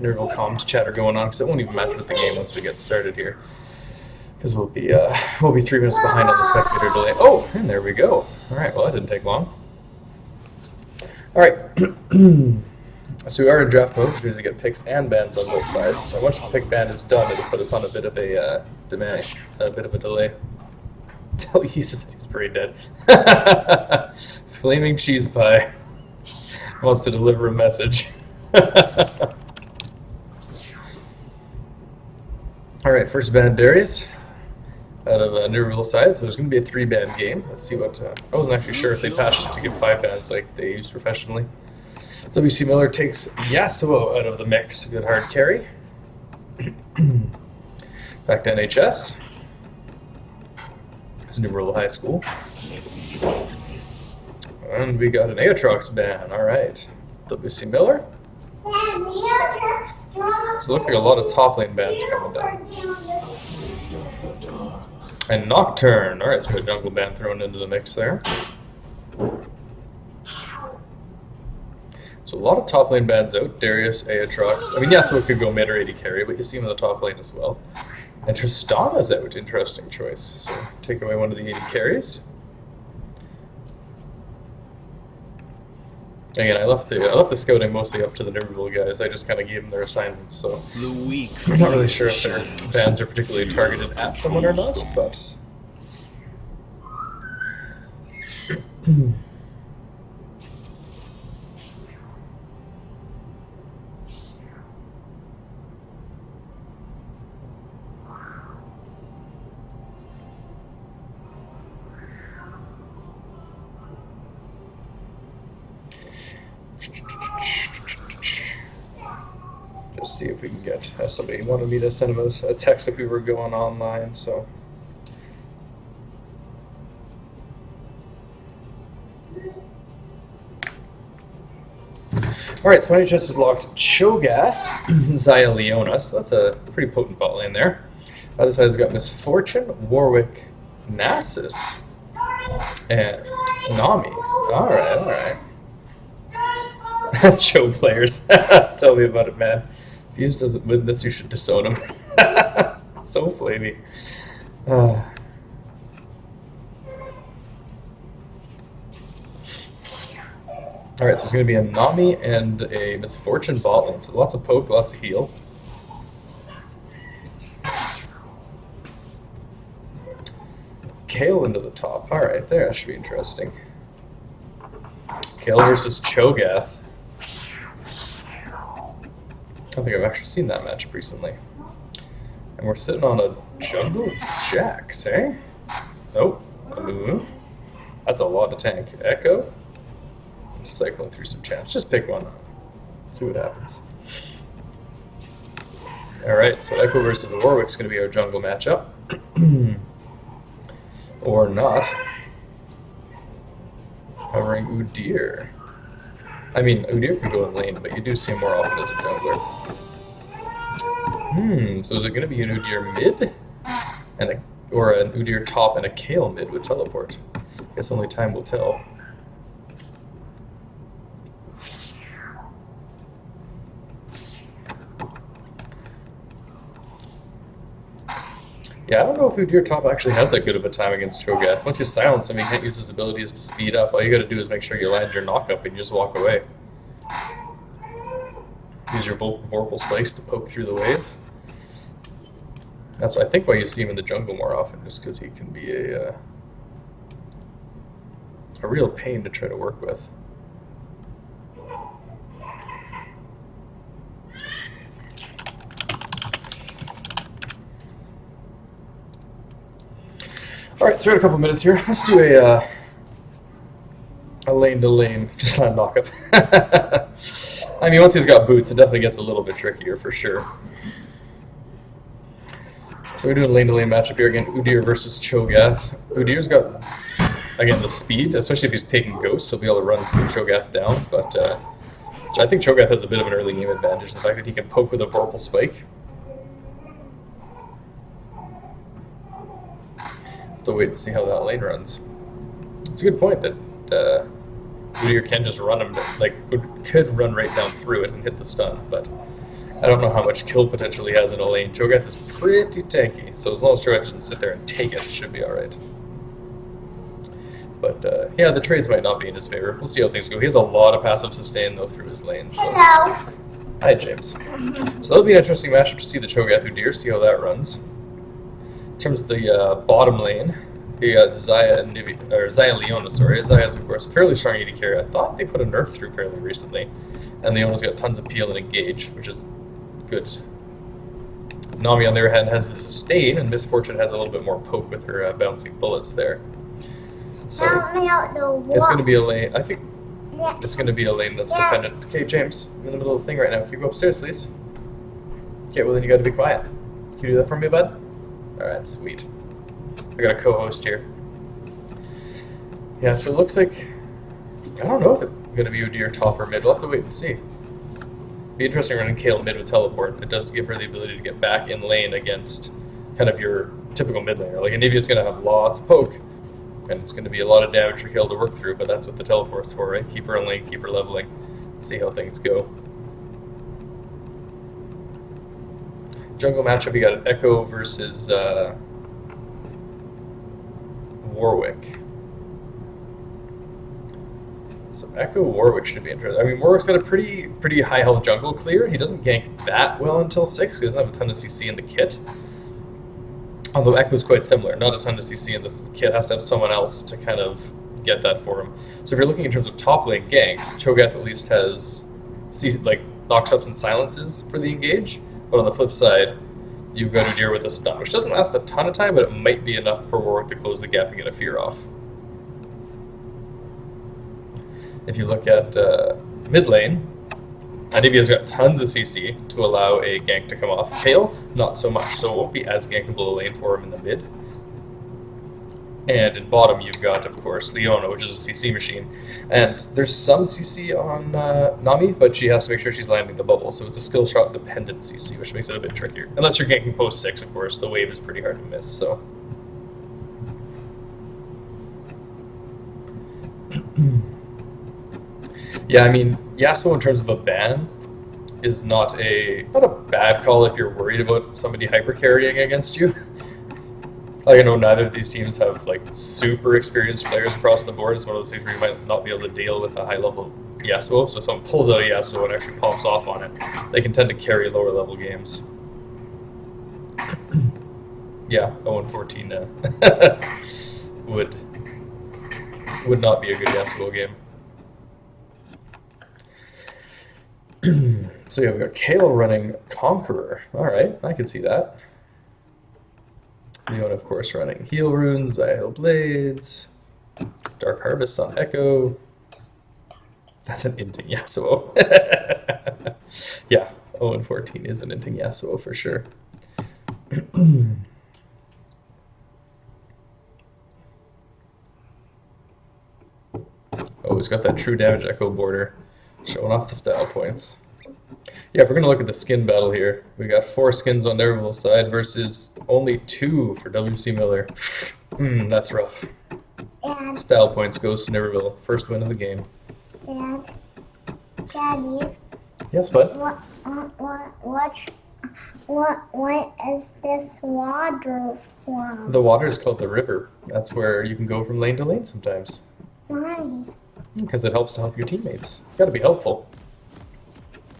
Nerval comms chatter going on because it won't even match with the game once we get started here. Because we'll be 3 minutes behind on the spectator delay. Oh, and there we go. All right, well that didn't take long. All right, so we are in draft mode, which means we get picks and bans on both sides. So once the pick ban is done, it'll put us on a bit of a delay. Tell he says that he's pretty dead. Flaming cheese pie wants to deliver a message. All right, first ban Darius out of Nerval side, so there's going to be a 3-ban game. Let's see what... I wasn't actually sure if they patched it to give 5 bans like they use professionally. WC Miller takes Yasuo out of the mix. Good hard carry. Back to NHS. It's Nerval High School. And we got an Aatrox ban. All right. WC Miller. So it looks like a lot of top lane bans coming down. And Nocturne. Alright, so we got jungle ban thrown into the mix there. So a lot of top lane bans out. Darius, Aatrox. I mean, Yasuo could go mid or AD carry, but you see him in the top lane as well. And Tristana's out. Interesting choice. So take away one of the AD carries. Again, I left the scouting mostly up to the Nerval guys. I just kind of gave them their assignments, so I'm not really sure if their bans are particularly targeted at someone or not, but... Just see if we can get somebody wanted me to send him a text if we were going online, so. Alright, so NHS has locked Cho'Gath, Xayah Leona, so that's a pretty potent bot lane there. Other side has got Misfortune, Warwick, Nasus, and Nami. Alright. Cho players. Tell me about it, man. If he just doesn't win this, you should disown him. So flamey. Alright, so it's going to be a Nami and a Misfortune bot lane. So lots of poke, lots of heal. Kale into the top. Alright, there. That should be interesting. Kale versus Cho'Gath. I don't think I've actually seen that matchup recently. And we're sitting on a jungle Jax, eh? Nope. That's a lot of tank. Echo. I'm cycling through some champs. Just pick one. See what happens. Alright, so Echo versus Warwick is going to be our jungle matchup. Or not. Covering Udyr. I mean, Udyr can go in lane, but you do see him more often as a jungler. So is it going to be an Udyr mid? Or an Udyr top and a Kale mid with teleport? I guess only time will tell. Yeah, I don't know if Udyr top actually has that good of a time against Cho'Gath. Once you silence him, he can't use his abilities to speed up. All you gotta do is make sure you land your knock-up and you just walk away. Use your Vorpal Spikes to poke through the wave. That's, I think, why you see him in the jungle more often, just because he can be a real pain to try to work with. Alright, so we got a couple minutes here. Let's do a lane to lane, just land knock up. I mean, once he's got boots, it definitely gets a little bit trickier for sure. So we're doing a lane to lane matchup here again. Udyr versus Cho'Gath. Udyr's got, again, the speed, especially if he's taking ghosts, he'll be able to run Cho'Gath down. But I think Cho'Gath has a bit of an early game advantage. The fact that he can poke with a Vorpal Spike. To wait and see how that lane runs. It's a good point that Udyr can just run him, like, could run right down through it and hit the stun, but I don't know how much kill potential he has in a lane. Cho'Gath is pretty tanky, so as long as Cho'Gath doesn't sit there and take it, it should be alright. But yeah, the trades might not be in his favor. We'll see how things go. He has a lot of passive sustain, though, through his lane. So. Hello. Hi, James. So that'll be an interesting matchup to see the Cho'Gath Udyr, see how that runs. In terms of the bottom lane, we got Xayah Leona, sorry. Xayah is, of course, a fairly strong AD carry. I thought they put a nerf through fairly recently. And Leona's got tons of peel and engage, which is good. Nami, on the other hand, has the sustain, and Misfortune has a little bit more poke with her bouncing bullets there. So it's going to be a lane. I think it's going to be a lane that's dependent. Okay, James, I'm in the middle of the thing right now. Can you go upstairs, please? Okay, well then you got to be quiet. Can you do that for me, bud? All right, sweet. I got a co-host here. Yeah, so it looks like I don't know if it's going to be Udyr top or mid. We'll have to wait and see. Be interesting running Kayle mid with teleport. It does give her the ability to get back in lane against kind of your typical mid laner. Like Anivia's going to have lots of poke, and it's going to be a lot of damage for Kayle to work through, but that's what the teleport's for, right? Keep her in lane, keep her leveling, see how things go. Jungle matchup, you got Echo versus Warwick. So Echo Warwick should be interesting. I mean, Warwick's got a pretty high health jungle clear. He doesn't gank that well until 6. He doesn't have a ton of CC in the kit. Although Echo's quite similar. Not a ton of CC in the kit. Has to have someone else to kind of get that for him. So if you're looking in terms of top lane ganks, Cho'Gath at least has like knocks ups and silences for the engage. But on the flip side, you've got Udyr with a stun, which doesn't last a ton of time, but it might be enough for Warwick to close the gap and get a fear off. If you look at mid lane, Anivia's got tons of CC to allow a gank to come off. Kayle, not so much, so it won't be as gankable a lane for him in the mid. And in bottom, you've got, of course, Leona, which is a CC machine. And there's some CC on Nami, but she has to make sure she's landing the bubble, so it's a skill shot dependent CC, which makes it a bit trickier. Unless you're ganking post 6, of course, the wave is pretty hard to miss, so. Yeah, I mean, Yasuo in terms of a ban is not a bad call if you're worried about somebody hyper carrying against you. Like, I know neither of these teams have like super experienced players across the board. It's one of those things where you might not be able to deal with a high level Yasuo. So if someone pulls out a Yasuo and actually pops off on it, they can tend to carry lower level games. Yeah, 0-14 would not be a good Yasuo game. So yeah, we got Kayle running Conqueror. Alright, I can see that. Leona, of course, running Heal Runes, Xayah Blades, Dark Harvest on Echo. That's an inting Yasuo. Yeah, 0-14 is an inting Yasuo for sure. Oh, he's got that true damage Echo border. Showing off the style points. Yeah, if we're going to look at the skin battle here, we got 4 skins on Nerval's side versus only 2 for WC Miller. That's rough. Dad. Style points goes to Nerval. First win of the game. Dad. Daddy. Yes, bud? What is this water from? The water is called the river. That's where you can go from lane to lane sometimes. Why? Because it helps to help your teammates. Got to be helpful.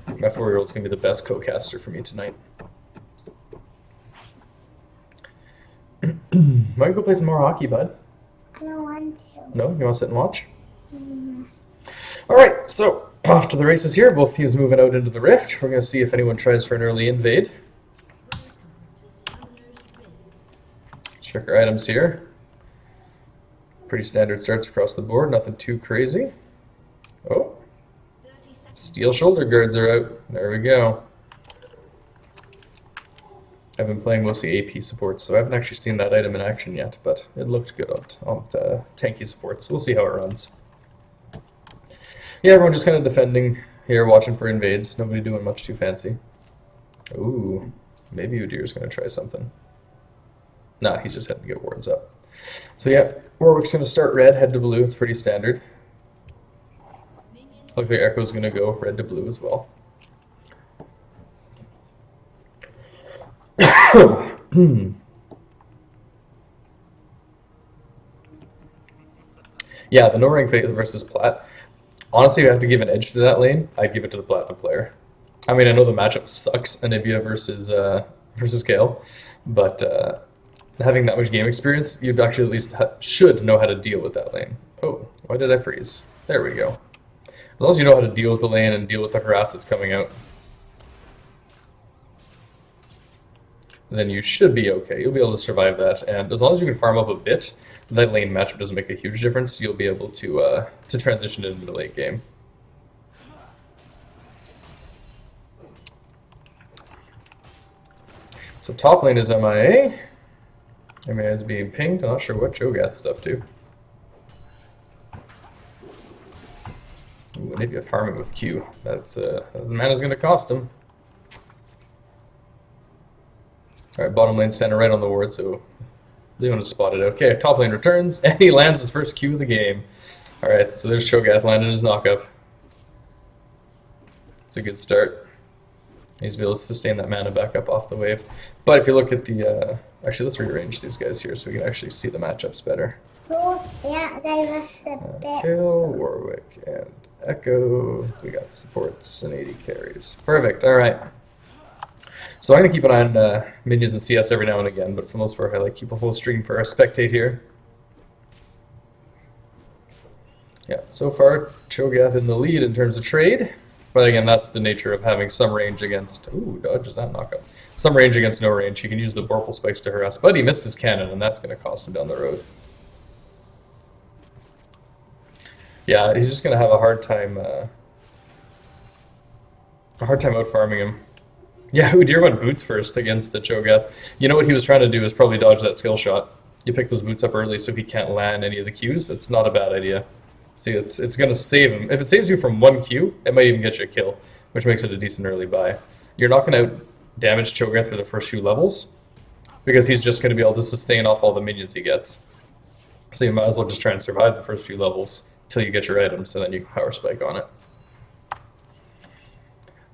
My 4-year-old's going to be the best co-caster for me tonight. Why don't you go play some more hockey, bud? I don't want to. No? You want to sit and watch? Alright, so off to the races here. Both teams moving out into the rift. We're going to see if anyone tries for an early invade. Check our items here. Pretty standard starts across the board, nothing too crazy. Oh, steel shoulder guards are out. There we go. I've been playing mostly AP supports, so I haven't actually seen that item in action yet, but it looked good on tanky supports, so we'll see how it runs. Yeah, everyone just kind of defending here, watching for invades. Nobody doing much too fancy. Ooh, maybe Udyr's going to try something. Nah, he's just heading to get wards up. So yeah, Warwick's going to start red, head to blue. It's pretty standard. Looks like Echo's going to go red to blue as well. Yeah, the no rank versus plat. Honestly, if I have to give an edge to that lane, I'd give it to the platinum player. I mean, I know the matchup sucks, Anivia versus Kale, but having that much game experience, you'd actually at least should know how to deal with that lane. Oh, why did I freeze? There we go. As long as you know how to deal with the lane and deal with the harass that's coming out, then you should be okay. You'll be able to survive that, and as long as you can farm up a bit, that lane matchup doesn't make a huge difference. You'll be able to transition into the late game. So top lane is MIA. MIA is being pinged. I'm not sure what Cho'Gath is up to. Ooh, Anivia farming with Q. That's the mana's going to cost him. All right, bottom lane standing right on the ward, so Leon is spotted. Okay, top lane returns, and he lands his first Q of the game. All right, so there's Cho'Gath landing his knockup. It's a good start. He's able to sustain that mana back up off the wave. But if you look at the... actually, let's rearrange these guys here so we can actually see the matchups better. Yeah, they left a bit. Kill, Warwick, and Echo. We got supports and 80 carries. Perfect, all right. So I'm going to keep an eye on minions and CS every now and again, but for the most part, I like keep a full stream for our spectate here. Yeah, so far, Cho'Gath in the lead in terms of trade. But again, that's the nature of having some range against... Ooh, dodges that knockup. Some range against no range. He can use the Vorpal spikes to harass, but he missed his cannon, and that's going to cost him down the road. Yeah, he's just going to have a hard time out farming him. Yeah, Udyr went boots first against the Cho'Gath. You know what he was trying to do is probably dodge that skill shot. You pick those boots up early so he can't land any of the Qs. That's not a bad idea. See, it's going to save him. If it saves you from one Q, it might even get you a kill, which makes it a decent early buy. You're not going to damage Cho'Gath for the first few levels, because he's just going to be able to sustain off all the minions he gets. So you might as well just try and survive the first few levels till you get your items, and then you can power spike on it.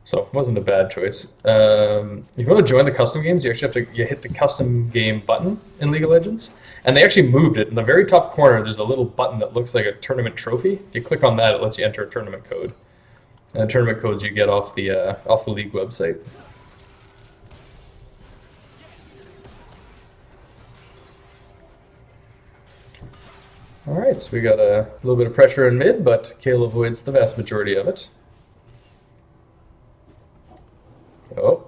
So it wasn't a bad choice. If you want to join the custom games, you actually have to hit the custom game button in League of Legends. And they actually moved it. In the very top corner, there's a little button that looks like a tournament trophy. If you click on that, it lets you enter a tournament code. And the tournament codes you get off the League website. Alright, so we got a little bit of pressure in mid, but Kale avoids the vast majority of it. Oh,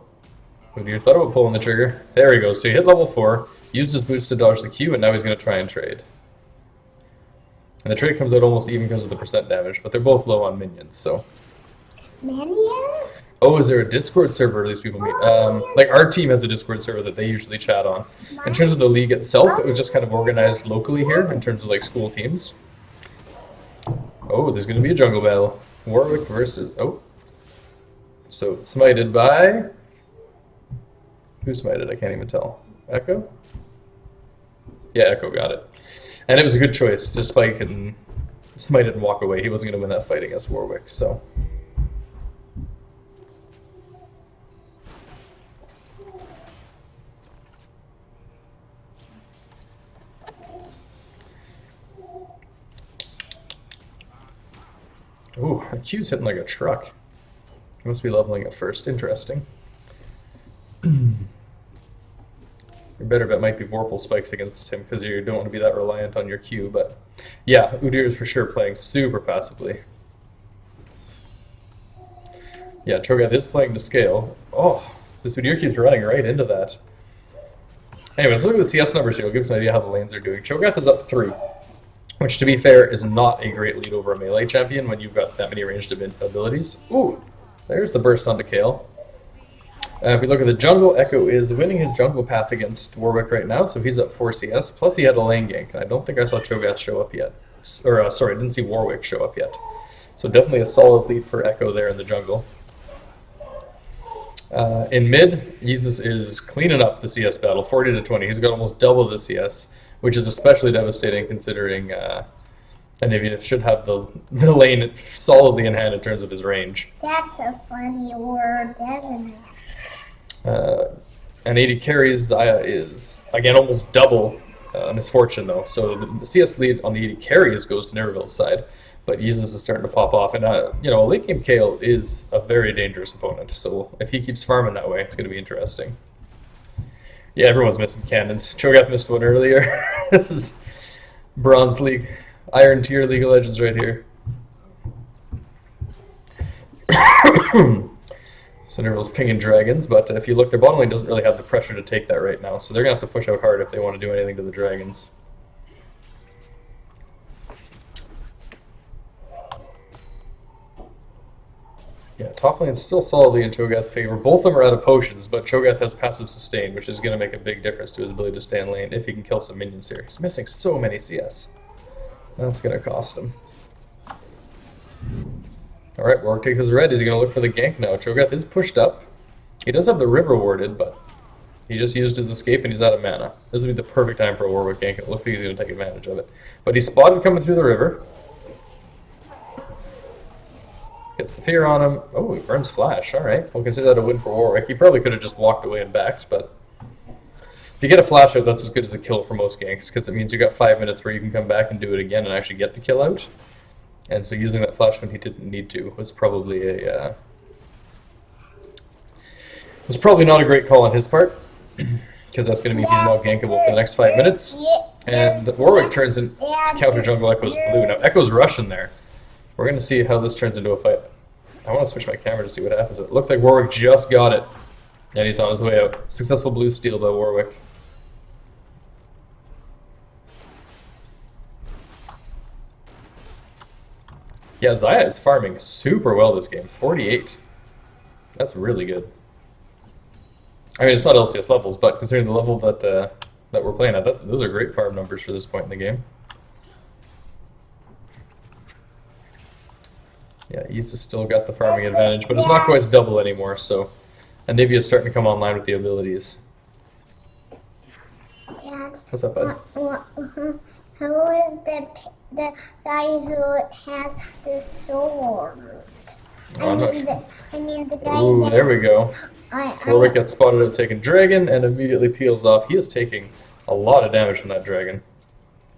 Udyr thought about pulling the trigger. There he goes. So he hit level 4, used his boots to dodge the Q, and now he's going to try and trade. And the trade comes out almost even because of the percent damage, but they're both low on minions, so... Minions? Oh, is there a Discord server these people meet? Like, our team has a Discord server that they usually chat on. In terms of the league itself, it was just kind of organized locally here, in terms of, like, school teams. Oh, there's going to be a jungle battle. Warwick versus... Oh. So it's smited by... Who smited? I can't even tell. Echo? Yeah, Echo got it. And it was a good choice to spike and smite it and walk away. He wasn't going to win that fight against Warwick, so... Ooh, a Q's hitting like a truck. He must be leveling at first. Interesting. Your better bet might be Vorpal spikes against him because you don't want to be that reliant on your Q, but yeah, Udyr is for sure playing super passively. Yeah, Cho'Gath is playing to scale. Oh, this Udyr keeps running right into that. Anyway, let's look at the CS numbers here. It'll give us an idea how the lanes are doing. Cho'Gath is up 3. Which, to be fair, is not a great lead over a melee champion when you've got that many ranged abilities. Ooh, there's the burst onto Kale. If we look at the jungle, Echo is winning his jungle path against Warwick right now, so he's up 4 CS. Plus he had a lane gank, and I don't think I saw Cho'Gath show up yet. Or, sorry, I didn't see Warwick show up yet. So definitely a solid lead for Echo there in the jungle. In mid, Jesus is cleaning up the CS battle, 40 to 20. He's got almost double the CS, which is especially devastating considering Anivia should have the lane solidly in hand in terms of his range. That's a funny word, isn't it? And 80 carries, Zaya is, again, almost double Misfortune, though. So the CS lead on the 80 carries goes to Nerville's side, but Yeezus is starting to pop off. And, you know, a late game Kale is a very dangerous opponent. So if he keeps farming that way, it's going to be interesting. Yeah, everyone's missing cannons. Cho'Gath missed one earlier. This is Bronze League, Iron Tier League of Legends right here. So Nerville's pinging dragons, but if you look, their bottom lane doesn't really have the pressure to take that right now, so they're going to have to push out hard if they want to do anything to the dragons. Yeah, top lane's still solidly in Cho'Gath's favor. Both of them are out of potions, but Cho'Gath has passive sustain, which is going to make a big difference to his ability to stay in lane if he can kill some minions here. He's missing so many CS. That's going to cost him. Alright, Warwick takes his red. Is he going to look for the gank now? Cho'Gath is pushed up. He does have the river warded, but he just used his escape and he's out of mana. This would be the perfect time for a Warwick gank. It looks like he's going to take advantage of it. But he's spotted coming through the river. Gets the fear on him. Oh, he burns flash. Alright, we'll consider that a win for Warwick. He probably could have just walked away and backed, but if you get a flash out, that's as good as a kill for most ganks, because it means you got 5 minutes where you can come back and do it again and actually get the kill out. And so using that flash when he didn't need to was probably not a great call on his part, because that's going to mean he's now gankable for the next 5 minutes. And Warwick turns in to counter jungle Echo's blue. Now Echo's rushing there. We're going to see how this turns into a fight. I want to switch my camera to see what happens. It looks like Warwick just got it, and he's on his way out. Successful blue steal by Warwick. Yeah, Zaya is farming super well this game. 48. That's really good. I mean, it's not LCS levels, but considering the level that that we're playing at, those are great farm numbers for this point in the game. Yeah, Yeezus still got the farming advantage, but it's not quite double anymore, so Anivia's starting to come online with the abilities. Dad, What's up, bud? who is the guy who has the sword? Oh, I mean the guy. Ooh, there we go. Warwick gets spotted out taking dragon and immediately peels off. He is taking a lot of damage from that dragon.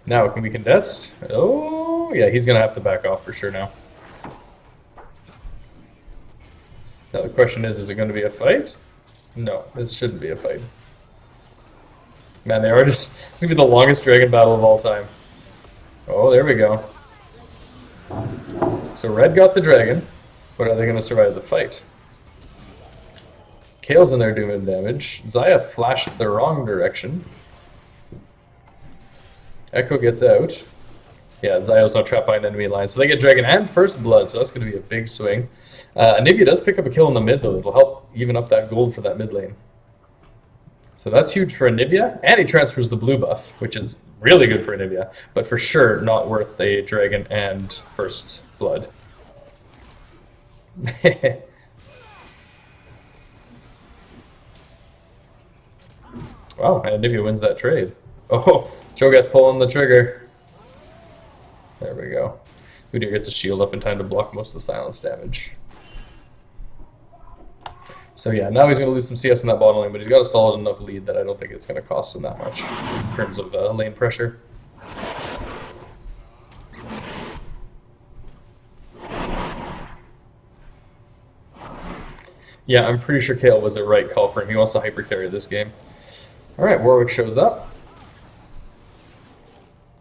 Now, can we contest? Oh, yeah, he's going to have to back off for sure now. Now the question is it going to be a fight? No, this shouldn't be a fight. Man, they are just... It's going to be the longest dragon battle of all time. Oh, there we go. So Red got the dragon, but are they going to survive the fight? Kale's in there doing damage. Zaya flashed the wrong direction. Echo gets out. Yeah, Zaya's not trapped by an enemy line. So they get dragon and first blood, so that's going to be a big swing. Anivia does pick up a kill in the mid, though. It'll help even up that gold for that mid lane. So that's huge for Anivia, and he transfers the blue buff, which is really good for Anivia, but for sure not worth a dragon and first blood. Wow, and Anivia wins that trade. Oh, Cho'Gath pulling the trigger. There we go. Udyr gets a shield up in time to block most of the silence damage. So yeah, now he's going to lose some CS in that bottom lane, but he's got a solid enough lead that I don't think it's going to cost him that much in terms of lane pressure. Yeah, I'm pretty sure Kale was the right call for him. He wants to hyper carry this game. Alright, Warwick shows up.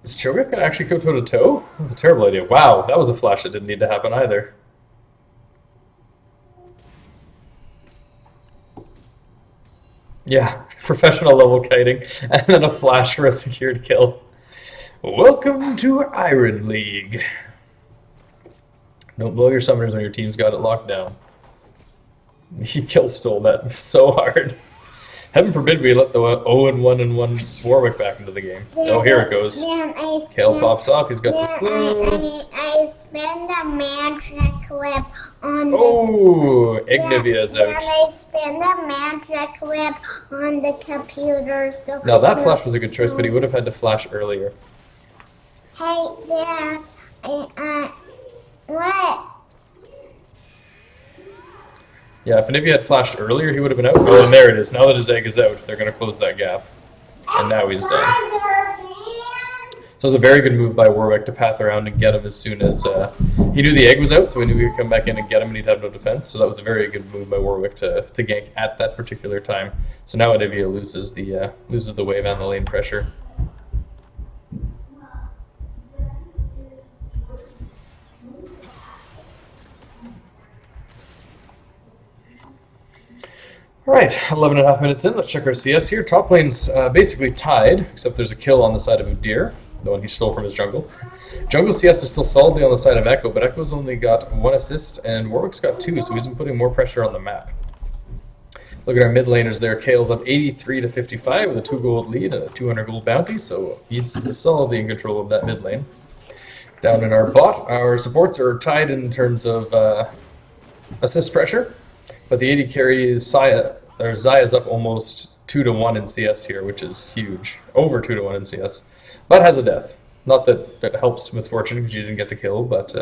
Is Cho'Gath going to actually go toe-to-toe? That's a terrible idea. Wow, that was a flash that didn't need to happen either. Yeah, professional level kiting, and then a flash for a secured kill. Welcome to Iron League. Don't blow your summoners when your team's got it locked down. He kill stole that so hard. Heaven forbid we let the 0-1-1 Warwick back into the game. Oh, here it goes. Kale pops off, he's got the slow. I spend a magic whip on Oh, Ignivia's out. I spend a magic whip on the computer. So Now that flash was a good choice, but he would have had to flash earlier. Hey, Dad, what? Yeah, if Anivia had flashed earlier, he would have been out. Oh, and there it is. Now that his egg is out, they're going to close that gap. And now he's done. So it was a very good move by Warwick to path around and get him as soon as he knew the egg was out, so he knew he could come back in and get him and he'd have no defense. So that was a very good move by Warwick to gank at that particular time. So now Anivia loses the wave and the lane pressure. All right, 11.5 minutes in. Let's check our CS here. Top lane's basically tied, except there's a kill on the side of Udyr, the one he stole from his jungle. Jungle CS is still solidly on the side of Echo, but Echo's only got 1 assist, and Warwick's got 2, so he's been putting more pressure on the map. Look at our mid laners there. Kale's up 83 to 55 with a 2 gold lead and a 200 gold bounty, so he's solidly in control of that mid lane. Down in our bot, our supports are tied in terms of assist pressure, but the AD carry is Zaya's up almost 2 to 1 in CS here, which is huge. Over 2 to 1 in CS. But has a death. Not that that helps Misfortune because she didn't get the kill, but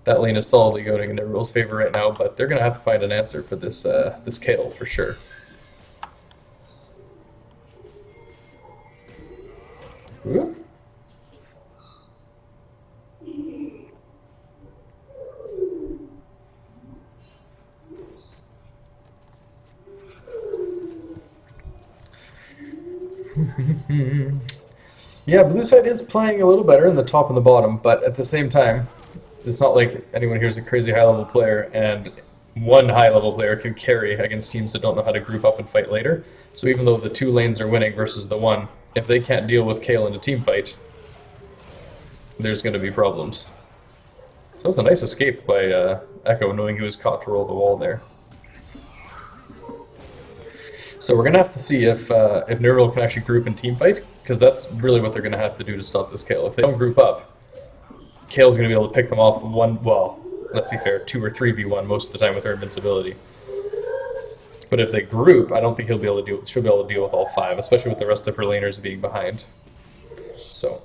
that lane is solidly going in Everill's favor right now, but they're going to have to find an answer for this this Kayle for sure. Ooh. Yeah, blue side is playing a little better in the top and the bottom, but at the same time, it's not like anyone here is a crazy high-level player, and one high-level player can carry against teams that don't know how to group up and fight later. So even though the 2 lanes are winning versus the 1, if they can't deal with Kayle in a team fight, there's going to be problems. So it's a nice escape by Echo, knowing he was caught to roll the wall there. So we're going to have to see if Nerval can actually group and team fight, because that's really what they're going to have to do to stop this Kayle. If they don't group up, Kale's going to be able to pick them off well, let's be fair, 2 or 3v1 most of the time with her invincibility. But if they group, I don't think she'll be able to deal with all 5, especially with the rest of her laners being behind. So...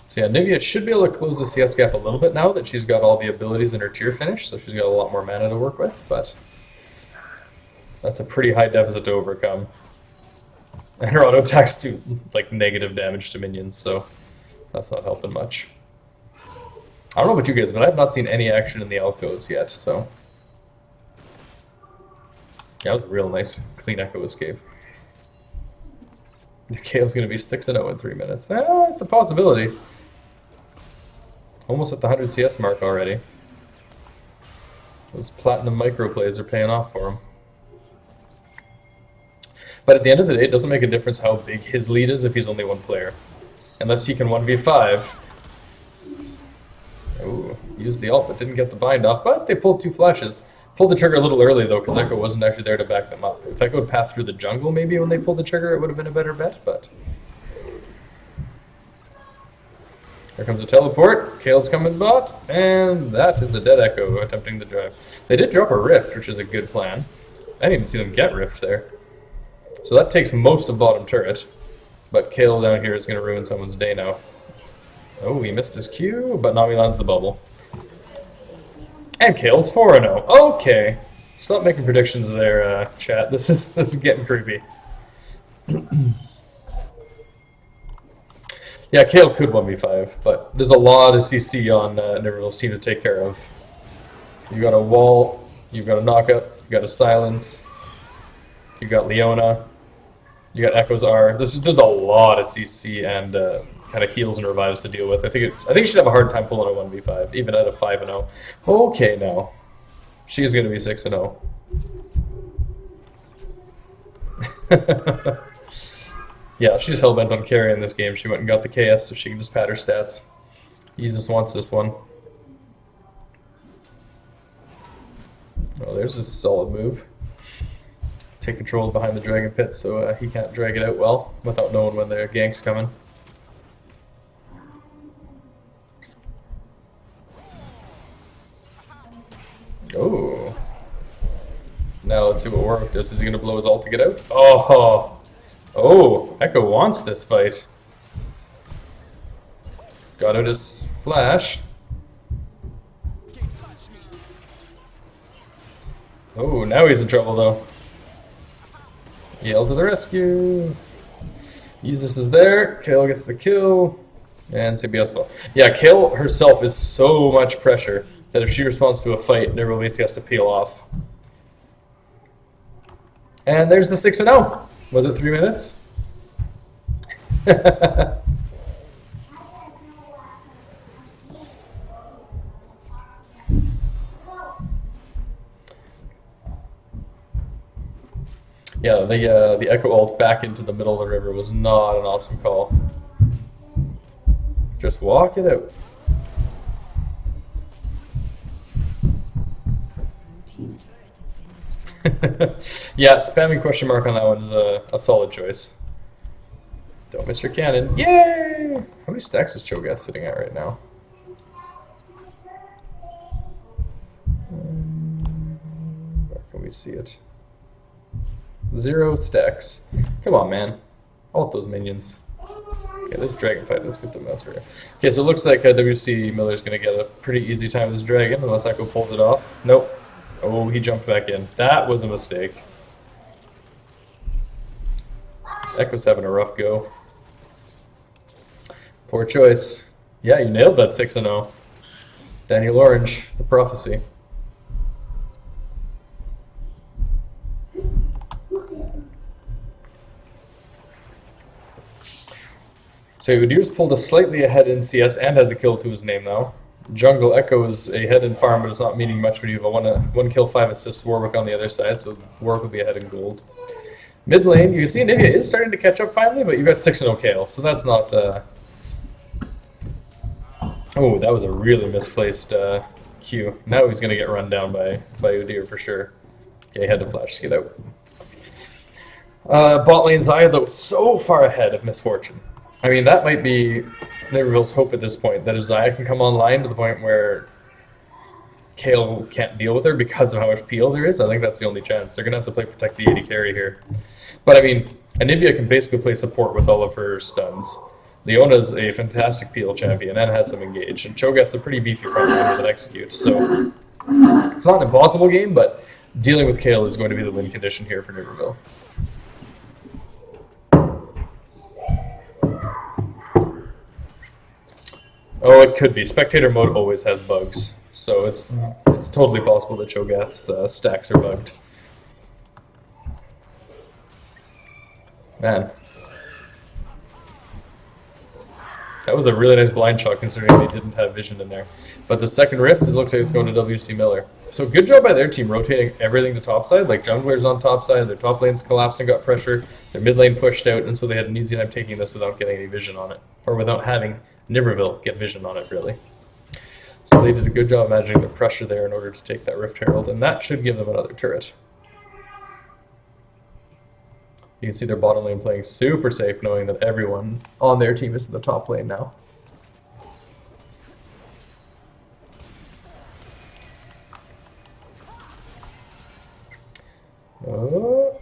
So yeah, Nivea should be able to close the CS gap a little bit now that she's got all the abilities in her tier finish, so she's got a lot more mana to work with, but that's a pretty high deficit to overcome. And her auto attacks do like negative damage to minions, so that's not helping much. I don't know about you guys, but I've not seen any action in the alcoves yet, so... Yeah, that was a real nice, clean Echo escape. Kale's going to be 6-0 in 3 minutes. It's a possibility. Almost at the 100 CS mark already. Those platinum micro plays are paying off for him. But at the end of the day, it doesn't make a difference how big his lead is if he's only 1 player. Unless he can 1v5. Ooh, used the ult but didn't get the bind off, but they pulled 2 flashes. Pulled the trigger a little early though, because Echo wasn't actually there to back them up. If Echo had pathed through the jungle maybe when they pulled the trigger, it would have been a better bet, but... Here comes a teleport, Kale's coming bot, and that is a dead Echo attempting the drive. They did drop a rift, which is a good plan. I didn't even see them get rift there. So that takes most of bottom turret, but Kayle down here is going to ruin someone's day now. Oh, he missed his Q, but Nami lands the bubble. And Kale's 4-0. Okay. Stop making predictions there, chat. This is getting creepy. Yeah, Kayle could 1v5, but there's a lot of CC on Nivervil's team to take care of. You got a wall, you've got a knockup, you got a silence, you got Leona, you got Echo's R. There's a lot of CC and kind of heals and revives to deal with. I think you should have a hard time pulling a 1v5, even at a 5-0. Okay, now she's gonna be 6-0. Yeah, she's hellbent on carrying this game. She went and got the KS so she can just pad her stats. Jesus wants this one. Oh, there's a solid move. Take control behind the dragon pit so he can't drag it out well without knowing when the gank's coming. Oh. Now let's see what Warwick does. Is he going to blow his ult to get out? Oh! Oh! Echo wants this fight. Got out his flash. Oh, now he's in trouble though. Yell to the rescue. Jesus is there. Kale gets the kill. And CBS well. Yeah, Kale herself is so much pressure that if she responds to a fight, everyone basically has to peel off. And there's the 6-0. Was it 3 minutes? Yeah, the Echo ult back into the middle of the river was not an awesome call. Just walk it out. Yeah, spamming question mark on that one is a solid choice. Don't miss your cannon. Yay! How many stacks is Cho'Gath sitting at right now? Where can we see it? 0 stacks. Come on, man. Ult those minions. Okay, there's a dragon fight. Let's get the mouse here. Okay, so it looks like WC Miller's going to get a pretty easy time with his dragon, unless Echo pulls it off. Nope. Oh, he jumped back in. That was a mistake. Echo's having a rough go. Poor choice. Yeah, you nailed that 6-0. Daniel Orange, the prophecy. So Udir's pulled us slightly ahead in CS and has a kill to his name now. Jungle Echo is ahead in farm, but it's not meaning much when you have a 1 kill, 5 assists Warwick on the other side, so Warwick will be ahead in gold. Mid lane, you can see Nivea is starting to catch up finally, but you've got 6-0 Kale, so that's not... Oh, that was a really misplaced Q. Now he's going to get run down by Udir for sure. Okay, he had to flash to get out. Bot lane Xayah, though, so far ahead of Misfortune. I mean, that might be Niverville's hope at this point, that if Xayah can come online to the point where Kale can't deal with her because of how much peel there is, I think that's the only chance. They're going to have to play Protect the 80 carry here. But I mean, Anivia can basically play support with all of her stuns. Leona's a fantastic peel champion and has some engage, and Cho'Gath's a pretty beefy front line that executes, so it's not an impossible game, but dealing with Kale is going to be the win condition here for Niverville. Oh, it could be. Spectator mode always has bugs, so it's totally possible that Cho'Gath's stacks are bugged. Man. That was a really nice blind shot considering they didn't have vision in there. But the second rift, it looks like it's going to WC Miller. So good job by their team rotating everything to top side. Like jungler's on top side, their top lane's collapsed and got pressure, their mid lane pushed out, and so they had an easy time taking this without getting any vision on it. Or without having Niverville get vision on it, really. So they did a good job managing the pressure there in order to take that Rift Herald, and that should give them another turret. You can see their bottom lane playing super safe, knowing that everyone on their team is in the top lane now. Oh,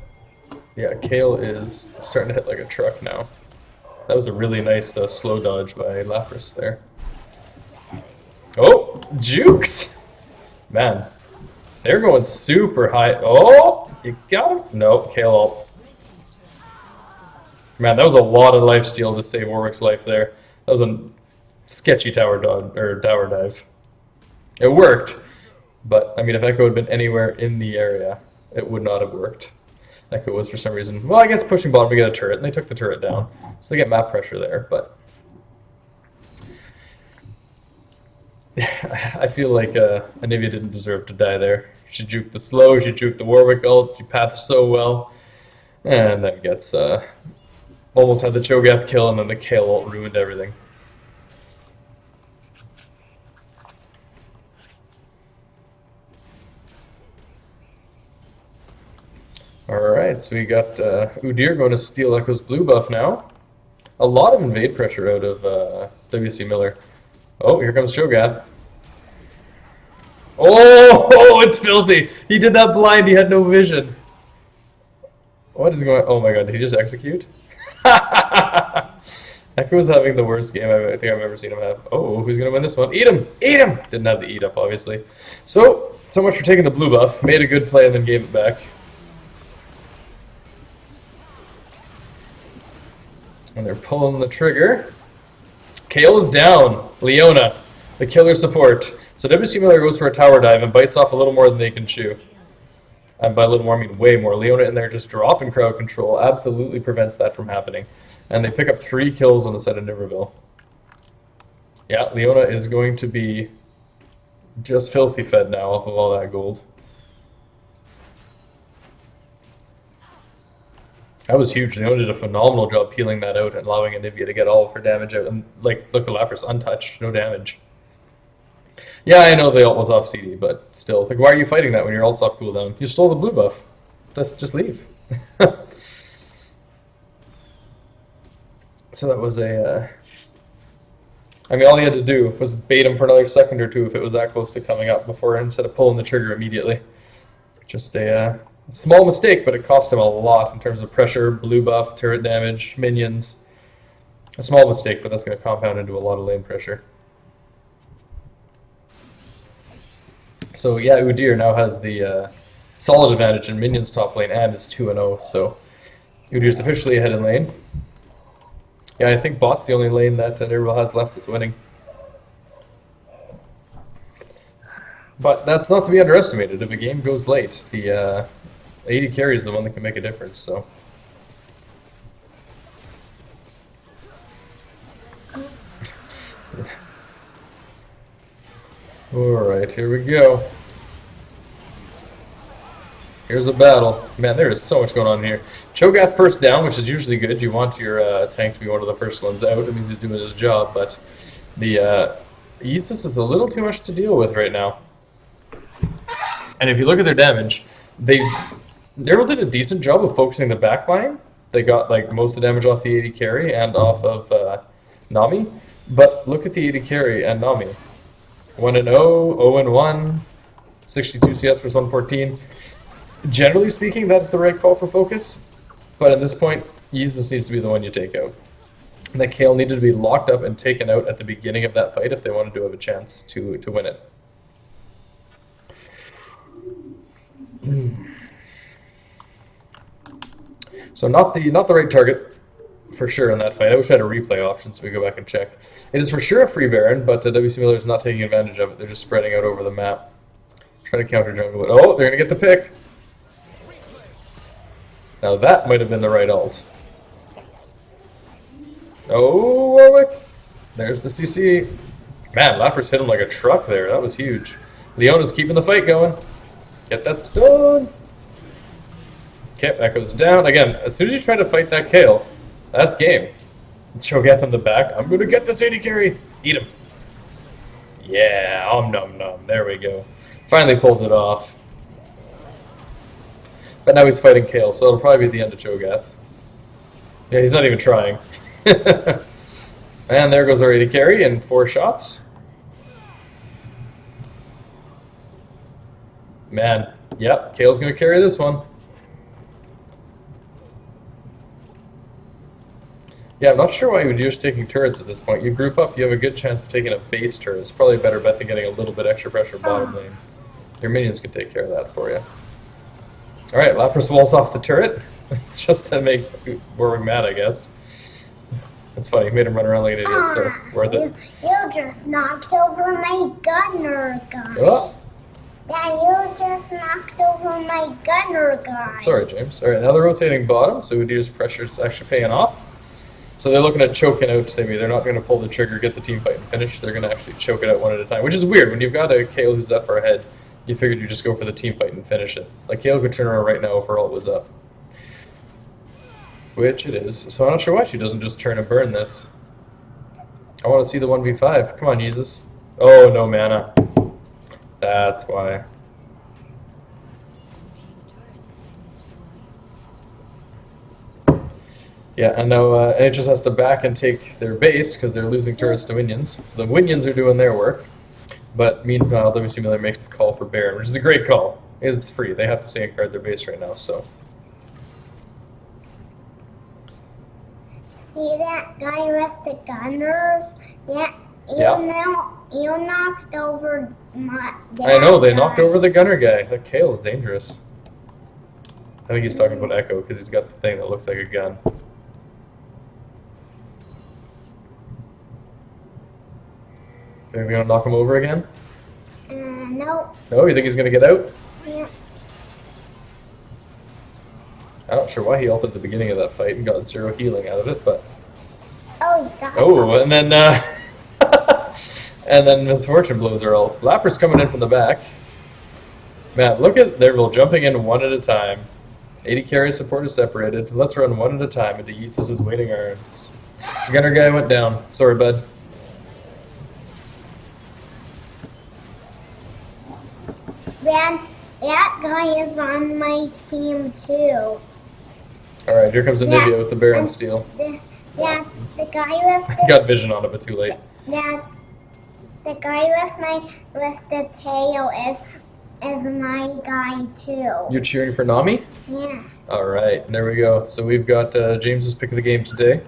yeah, Kale is starting to hit like a truck now. That was a really nice slow dodge by Lapras there. Oh, Jukes! Man, they're going super high. Oh, you got him? No, Kale ult. Man, that was a lot of lifesteal to save Warwick's life there. That was a sketchy tower dive. It worked, but I mean, if Echo had been anywhere in the area, it would not have worked. Echo was for some reason, well, I guess pushing bottom to get a turret, and they took the turret down, so they get map pressure there. But I feel like Anivia didn't deserve to die there. She juked the slow, she juked the Warwick ult, she pathed so well, and then gets almost had the Cho'Gath kill, and then the Kale ult ruined everything. Alright, so we got Udir going to steal Echo's blue buff now. A lot of invade pressure out of WC Miller. Oh, here comes Cho'Gath. Oh, it's filthy! He did that blind, he had no vision. What is going on? Oh my god, did he just execute? Echo was having the worst game I think I've ever seen him have. Oh, who's gonna win this one? Eat him! Eat him! Didn't have the eat up, obviously. So much for taking the blue buff. Made a good play and then gave it back. And they're pulling the trigger. Kale is down. Leona, the killer support. So WC Miller goes for a tower dive and bites off a little more than they can chew. And by a little more, I mean way more. Leona in there just dropping crowd control absolutely prevents that from happening. And they pick up 3 kills on the side of Niverville. Yeah, Leona is going to be just filthy fed now off of all that gold. That was huge. Leona did a phenomenal job peeling that out and allowing Anivia to get all of her damage out. And like, look at Lapras, untouched, no damage. Yeah, I know the ult was off CD, but still. Like, why are you fighting that when your ult's off cooldown? You stole the blue buff. Just leave. So that was a... I mean, all he had to do was bait him for another second or two if it was that close to coming up before, instead of pulling the trigger immediately. Just a small mistake, but it cost him a lot in terms of pressure, blue buff, turret damage, minions. A small mistake, but that's going to compound into a lot of lane pressure. So yeah, Udyr now has the solid advantage in minions top lane and is 2-0, so Udyr's officially ahead in lane. Yeah, I think bot's the only lane that Niverville has left that's winning. But that's not to be underestimated. If a game goes late, the AD carry is the one that can make a difference, so... Alright, here we go. Here's a battle. Man, there is so much going on here. Cho'Gath first down, which is usually good. You want your tank to be one of the first ones out. It means he's doing his job, but the Aegis is a little too much to deal with right now. And if you look at their damage, Nerval did a decent job of focusing the backline. They got like most of the damage off the AD carry and off of Nami. But look at the AD carry and Nami. 1-0, 0-1, 62 CS versus 114. Generally speaking, that's the right call for focus. But at this point, Yeezus needs to be the one you take out. And that Kale needed to be locked up and taken out at the beginning of that fight if they wanted to have a chance to win it. So not the right target for sure in that fight. I wish I had a replay option so we go back and check. It is for sure a free Baron, but WC Miller is not taking advantage of it. They're just spreading out over the map. Trying to counter jungle it. Oh, they're going to get the pick. Now that might have been the right ult. Oh, Warwick. There's the CC. Man, Lapras hit him like a truck there. That was huge. Leona's keeping the fight going. Get that stone. Okay, that goes down. Again, as soon as you try to fight that Kale, that's game. Cho'Gath in the back. I'm going to get this AD carry. Eat him. Yeah, nom nom. There we go. Finally pulled it off. But now he's fighting Kale, so it'll probably be the end of Cho'Gath. Yeah, he's not even trying. And there goes our AD carry in 4 shots. Man, yep, Kale's going to carry this one. Yeah, I'm not sure why Udyr's taking turrets at this point. You group up, you have a good chance of taking a base turret. It's probably a better bet than getting a little bit extra pressure bottom lane. Your minions can take care of that for you. Alright, Lapras walls off the turret. Just to make Warwick mad, I guess. It's funny, made him run around like an idiot, so worth it. You just knocked over my gunner guy. Oh. Yeah, you just knocked over my gunner guy. Sorry, James. Alright, now they're rotating bottom, so Udyr's pressure is actually paying off. So they're looking at choking out Simi. They're not going to pull the trigger, get the team fight, and finish. They're going to actually choke it out one at a time, which is weird. When you've got a Kale who's that far ahead, you figured you just go for the team fight and finish it. Like, Kale could turn around right now if her ult was up. Which it is. So I'm not sure why she doesn't just turn and burn this. I want to see the 1v5. Come on, Jesus. Oh, no mana. That's why. Yeah, and now NHS has to back and take their base because they're losing turrets to minions. So the minions are doing their work. But meanwhile, WC Miller makes the call for Baron, which is a great call. It's free. They have to stay and guard their base right now, so. see that guy with the gunners? That Yeah. you knocked over my. I know, they knocked over the gunner guy. That Kale is dangerous. I think he's talking about Echo because he's got the thing that looks like a gun. Are we gonna knock him over again? No. No, you think he's gonna get out? Yeah. I'm not sure why he ulted at the beginning of that fight and got 0 healing out of it, but Oh, you got oh, and then and then Misfortune blows her ult. Lapper's coming in from the back. Man, look at they're jumping in one at a time. 80 carry support is separated. Let's run one at a time into Yeats' waiting arms. The gunner guy went down. Sorry, bud. That guy is on my team too. Alright, here comes Anivia with the Baron steal. The guy with the Got vision on it, but too late. the guy with the tail is my guy too. You're cheering for Nami? Yeah. Alright, there we go. So we've got James's pick of the game today.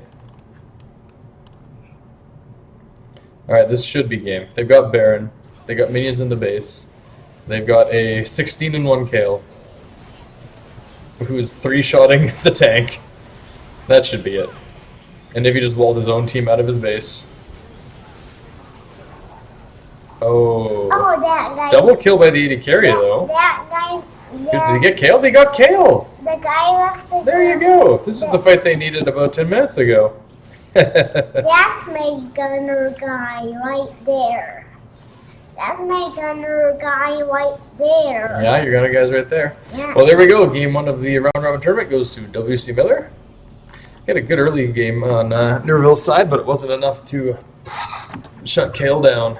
Alright, this should be game. They've got Baron. They got minions in the base. They've got a 16-1 Kale, who is 3-shotting the tank. That should be it. And if he just walled his own team out of his base. Oh. Oh, that guy. Double kill by the 80 carry, though. That guy's. Did he get Kale? They got Kale! The guy with the. There you go. This is the fight they needed about 10 minutes ago. That's my gunner guy right there. That's my gunner guy right there. Yeah, your gunner guy's right there. Yeah. Well, there we go. Game 1 of the round-robin tournament goes to W.C. Miller. Had a good early game on Nerville's side, but it wasn't enough to shut Kale down.